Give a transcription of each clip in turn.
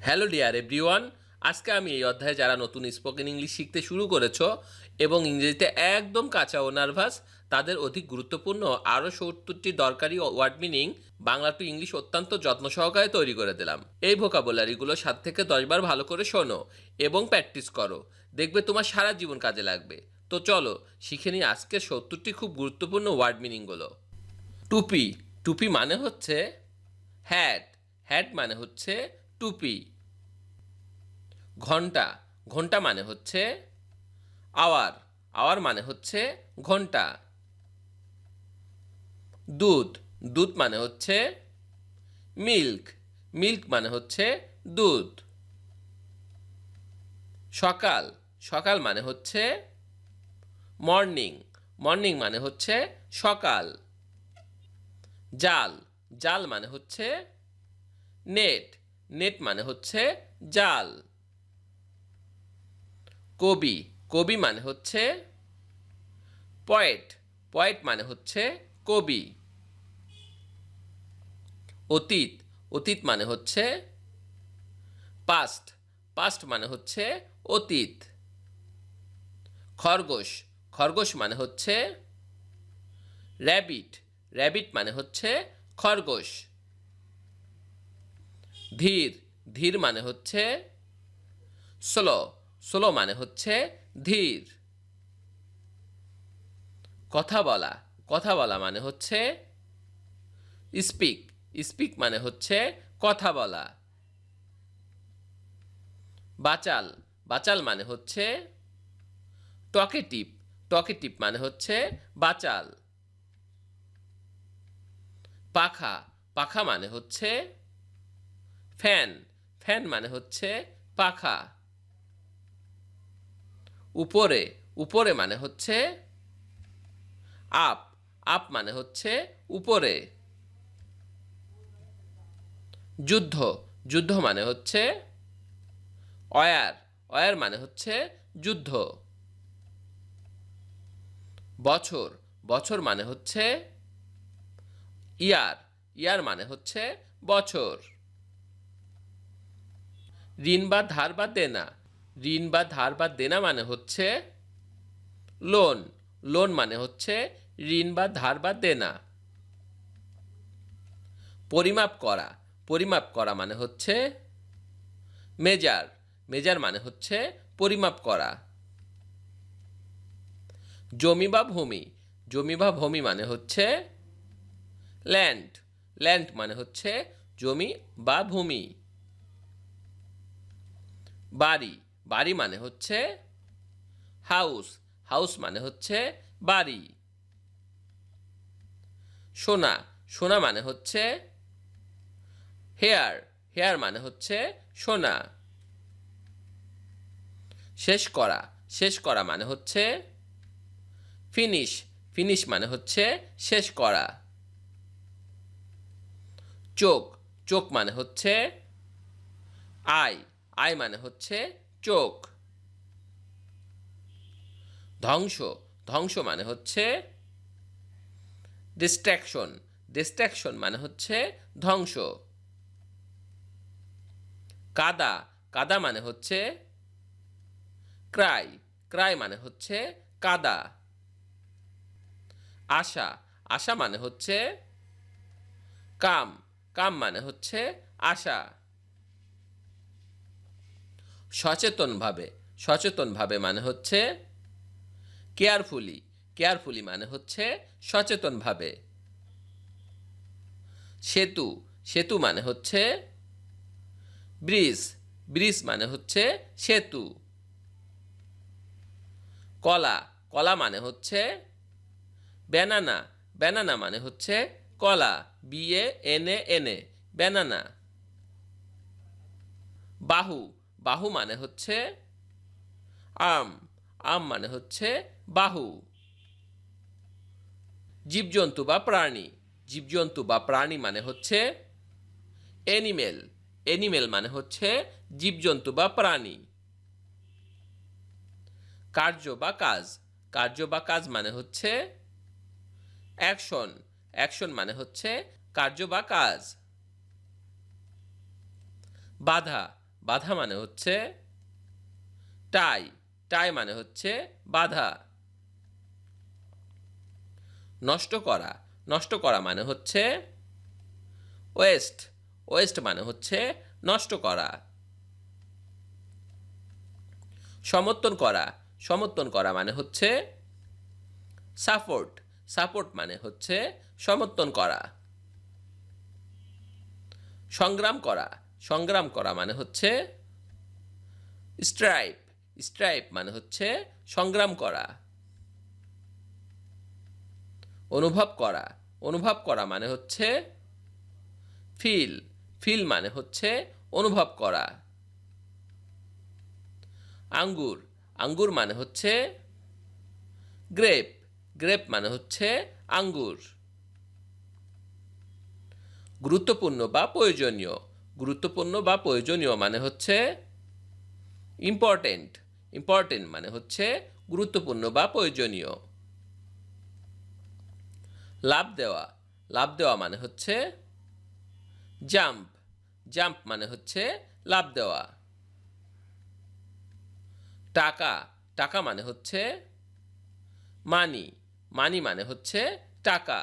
Hello dear everyone, আজকে আমি এই অধ্যায়ে যারা নতুন স্পোকেন ইংলিশ শিখতে শুরু করেছো এবং ইংরেজিতে একদম কাঁচা ও নার্ভাস, তাদের অধিক গুরুত্বপূর্ণ আরও ৭০টি দরকারি word meaning Bangla to English অত্যন্ত যত্ন সহকারে তৈরি করে দিলাম। এই ভোকাবুলারিগুলো ৭ থেকে ১০ বার ভালো করে শোনো এবং প্র্যাকটিস করো, দেখবে তোমার সারা জীবন কাজে লাগবে। তো চলো শিখে নিই আজকের ৭০টি খুব গুরুত্বপূর্ণ ওয়ার্ড মিনিংগুলো। টুপি, টুপি মানে হচ্ছে হ্যাট, হ্যাট মানে হচ্ছে টুপি। ঘন্টা, ঘন্টা মানে হচ্ছে আওয়ার, আওয়ার মানে হচ্ছে ঘন্টা। দুধ, দুধ মানে হচ্ছে মিল্ক, মিল্ক মানে হচ্ছে দুধ। সকাল, সকাল মানে হচ্ছে মর্নিং, মর্নিং মানে হচ্ছে সকাল। জাল, জাল মানে হচ্ছে নেট, নেট মানে হচ্ছে জাল। কবি, কবি মানে হচ্ছে পয়েট, পয়েট মানে হচ্ছে কবি। অতীত, অতীত মানে হচ্ছে পাস্ট, পাস্ট মানে হচ্ছে অতীত। খরগোশ, খরগোশ মানে হচ্ছে র্যাবিট, র্যাবিট মানে হচ্ছে খরগোশ। ধীর, ধীর মানে হচ্ছে স্লো, স্লো মানে হচ্ছে ধীর। কথা বলা, কথা বলা মানে হচ্ছে স্পিক, স্পিক মানে হচ্ছে কথা বলা। বাচাল, বাচাল মানে হচ্ছে টকেটিভ, টকেটিভ মানে হচ্ছে বাচাল। পাখা, পাখা মানে হচ্ছে ফ্যান, ফ্যান মানে হচ্ছে পাখা। উপরে, উপরে মানে হচ্ছে আপ, আপ মানে হচ্ছে উপরে। যুদ্ধ, যুদ্ধ মানে হচ্ছে ওয়ার, ওয়ার মানে হচ্ছে যুদ্ধ। বছর, বছর মানে হচ্ছে ইয়ার, ইয়ার মানে হচ্ছে বছর। ঋণ বা ধার বা দেনা, ঋণ বা ধার বা দেনা মানে হচ্ছে লোন, লোন মানে হচ্ছে ঋণ বা ধার বা দেনা। পরিমাপ করা, পরিমাপ করা মানে হচ্ছে মেজার, মেজার মানে হচ্ছে পরিমাপ করা। জমি বা ভূমি, জমি বা ভূমি মানে হচ্ছে ল্যান্ড, ল্যান্ড মানে হচ্ছে জমি বা ভূমি। বাড়ি, বাড়ি মানে হচ্ছে হাউস, হাউস মানে হচ্ছে বাড়ি। সোনা, সোনা মানে হচ্ছে হেয়ার, হেয়ার মানে হচ্ছে সোনা। শেষ করা, শেষ করা মানে হচ্ছে ফিনিশ, ফিনিশ মানে হচ্ছে শেষ করা। চোখ, চোখ মানে হচ্ছে আই, আই মানে হচ্ছে চোখ। ধ্বংস, ধ্বংস মানে হচ্ছে ডিস্ট্র্যাকশন, ডিস্ট্র্যাকশন মানে হচ্ছে ধ্বংস। কাদা, কাদা মানে হচ্ছে ক্রাই, ক্রাই মানে হচ্ছে কাদা। আশা, আশা মানে হচ্ছে কাম, কাম মানে হচ্ছে আশা। সচেতনভাবে, সচেতনভাবে মানে হচ্ছে কেয়ারফুলি, কেয়ারফুলি মানে হচ্ছে সচেতনভাবে। সেতু, সেতু মানে হচ্ছে ব্রিজ, ব্রিজ মানে হচ্ছে সেতু। কলা, কলা মানে হচ্ছে ব্যানানা, ব্যানানা মানে হচ্ছে কলা, BANANA ব্যানানা। বাহু, বাহু মানে হচ্ছে আর্ম, আর্ম মানে হচ্ছে বাহু। জীবজন্তু বা প্রাণী, জীবজন্তু বা প্রাণী মানে হচ্ছে অ্যানিমেল, অ্যানিমেল মানে হচ্ছে জীবজন্তু বা প্রাণী। কার্য বা কাজ, কার্য বা কাজ মানে হচ্ছে অ্যাকশন, অ্যাকশন মানে হচ্ছে কার্য বা কাজ। বাধা, বাধা মানে হচ্ছে টাই, টাই মানে হচ্ছে বাধা। নষ্ট করা, নষ্ট করা মানে হচ্ছে ওয়েস্ট, ওয়েস্ট মানে হচ্ছে নষ্ট করা। সমর্থন করা, সমর্থন করা মানে হচ্ছে সাপোর্ট, সাপোর্ট মানে হচ্ছে সমর্থন করা। সংগ্রাম করা, সংগ্রাম করা মানে হচ্ছে স্ট্রাইপ, স্ট্রাইপ মানে হচ্ছে সংগ্রাম করা। অনুভব করা, অনুভব করা মানে হচ্ছে ফিল, ফিল মানে হচ্ছে অনুভব করা। আঙ্গুর, আঙ্গুর মানে হচ্ছে গ্রেপ, গ্রেপ মানে হচ্ছে আঙ্গুর। গুরুত্বপূর্ণ বা প্রয়োজনীয়, গুরুত্বপূর্ণ বা প্রয়োজনীয় মানে হচ্ছে ইম্পর্টেন্ট, ইম্পর্টেন্ট মানে হচ্ছে গুরুত্বপূর্ণ বা প্রয়োজনীয়। লাফ দেওয়া, লাফ দেওয়া মানে হচ্ছে জাম্প, জাম্প মানে হচ্ছে লাফ দেওয়া। টাকা, টাকা মানে হচ্ছে মানি, মানি মানে হচ্ছে টাকা।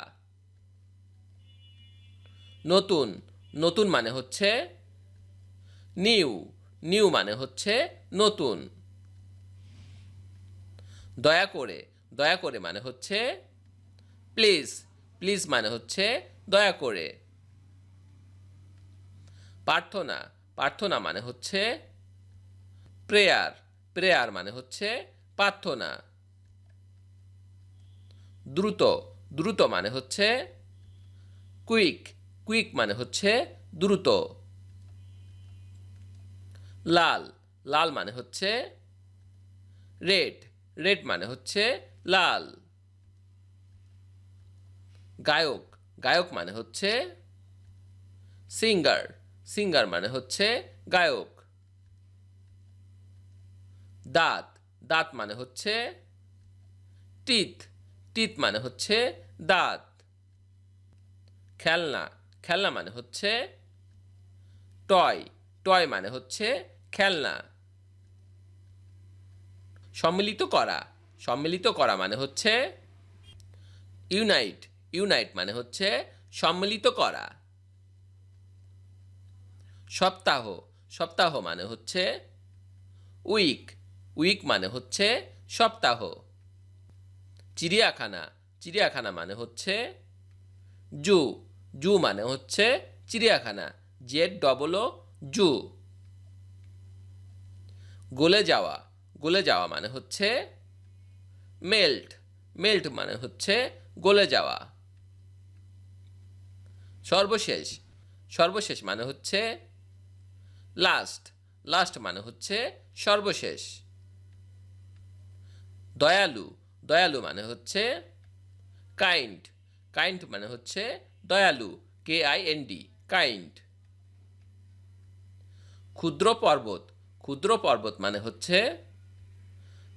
নতুন, নতুন মানে হচ্ছে নিউ, নিউ মানে হচ্ছে নতুন। দয়া করে, দয়া করে মানে হচ্ছে প্লিজ, প্লিজ মানে হচ্ছে দয়া করে। প্রার্থনা, প্রার্থনা মানে হচ্ছে প্রেয়ার, প্রেয়ার মানে হচ্ছে প্রার্থনা। দ্রুত, দ্রুত মানে হচ্ছে কুইক, কুইক মানে হচ্ছে দ্রুত। লাল, লাল মানে হচ্ছে রেড, রেড মানে হচ্ছে লাল। গায়ক, গায়ক মানে হচ্ছে সিঙ্গার, সিঙ্গার মানে হচ্ছে গায়ক। দাঁত, দাঁত মানে হচ্ছে টিথ, টিথ মানে হচ্ছে দাঁত। খেলনা, খেলনা মানে হচ্ছে টয়, টয় মানে হচ্ছে খেলনা। সম্মিলিত করা, সম্মিলিত করা মানে হচ্ছে ইউনাইট, ইউনাইট মানে হচ্ছে সম্মিলিত করা। সপ্তাহ, সপ্তাহ মানে হচ্ছে উইক, উইক মানে হচ্ছে সপ্তাহ। চিড়িয়াখানা, চিড়িয়াখানা মানে হচ্ছে জু, জু মানে হচ্ছে চিড়িয়াখানা, জেড ডবল ও জু। গলে যাওয়া, গলে যাওয়া মানে হচ্ছে মেল্ট, মেল্ট মানে হচ্ছে গলে যাওয়া। সর্বশেষ, সর্বশেষ মানে হচ্ছে লাস্ট, লাস্ট মানে হচ্ছে সর্বশেষ। দয়ালু, দয়ালু মানে হচ্ছে কাইন্ড, কাইন্ড মানে হচ্ছে দয়ালু, KIND, কাইন্ড। ক্ষুদ্র পর্বত, ক্ষুদ্র পর্বত মানে হচ্ছে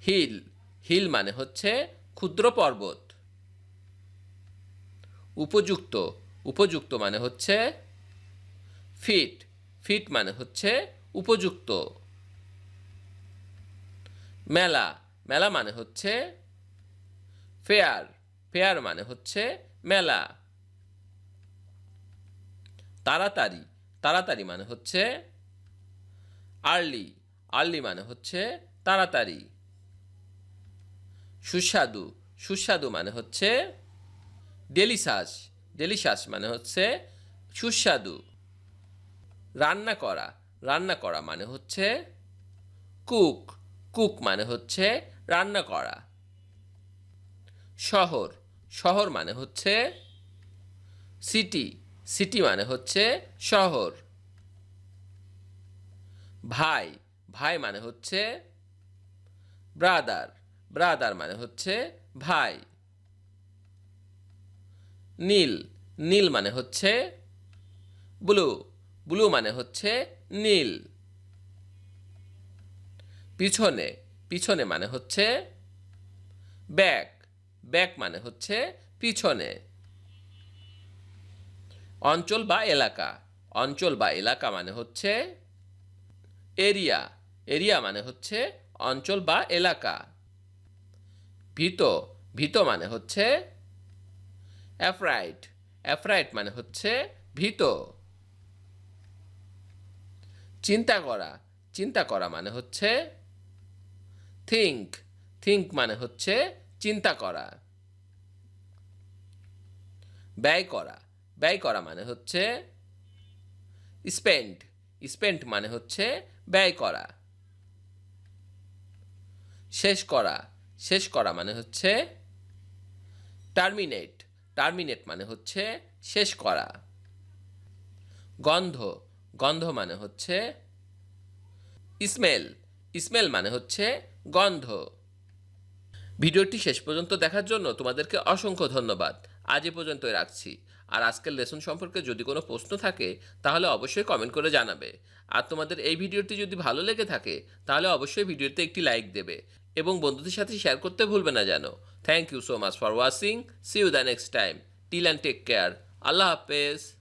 হিল, হিল মানে হচ্ছে ক্ষুদ্র পর্বত। উপযুক্ত, উপযুক্ত মানে হচ্ছে ফিট, ফিট মানে হচ্ছে উপযুক্ত। মেলা, মেলা মানে হচ্ছে ফেয়ার, ফেয়ার মানে হচ্ছে মেলা। তাড়াতাড়ি, তাড়াতাড়ি মানে হচ্ছে আর্লি, আর্লি মানে হচ্ছে তাড়াতাড়ি। সুস্বাদু, সুস্বাদু মানে হচ্ছে ডেলিশাস, ডেলিশাস মানে হচ্ছে সুস্বাদু। রান্না করা, রান্না করা মানে হচ্ছে কুক, কুক মানে হচ্ছে রান্না করা। শহর, শহর মানে হচ্ছে সিটি, সিটি মানে হচ্ছে শহর। ভাই, ভাই মানে হচ্ছে ব্রাদার, ব্রাদার মানে হচ্ছে ভাই। নীল, নীল মানে হচ্ছে ব্লু, ব্লু মানে হচ্ছে নীল। পিছনে, পিছনে মানে হচ্ছে ব্যাক, ব্যাক মানে হচ্ছে পিছনে। অঞ্চল বা এলাকা, অঞ্চল বা এলাকা মানে হচ্ছে এরিয়া, এরিয়া মানে হচ্ছে অঞ্চল বা এলাকা। ভীত, ভীত মানে হচ্ছে অ্যাফ্রাইড, অ্যাফ্রাইড মানে হচ্ছে ভীত। চিন্তা করা, চিন্তা করা মানে হচ্ছে থিঙ্ক, থিঙ্ক মানে হচ্ছে চিন্তা করা। ব্যয় করা, ব্যয় করা মানে হচ্ছে স্পেন্ড, স্পেন্ড মানে হচ্ছে ব্যয় করা। শেষ করা, শেষ করা মানে হচ্ছে টার্মিনেট, টার্মিনেট মানে হচ্ছে শেষ করা। গন্ধ, গন্ধ মানে হচ্ছে স্মেল, স্মেল মানে হচ্ছে গন্ধ। ভিডিওটি শেষ পর্যন্ত দেখার জন্য তোমাদেরকে অসংখ্য ধন্যবাদ। আজ এ পর্যন্তই রাখছি। আর আজকের লেসন সম্পর্কে যদি কোনো প্রশ্ন থাকে তাহলে অবশ্যই কমেন্ট করে জানাবে। আর তোমাদের এই ভিডিওটি যদি ভালো লেগে থাকে তাহলে অবশ্যই ভিডিওতে একটি লাইক দেবে এবং বন্ধুদের সাথে শেয়ার করতে ভুলবে না যেন। Thank you so much for watching. See you the next time. Till and take care. আল্লাহ হাফেজ।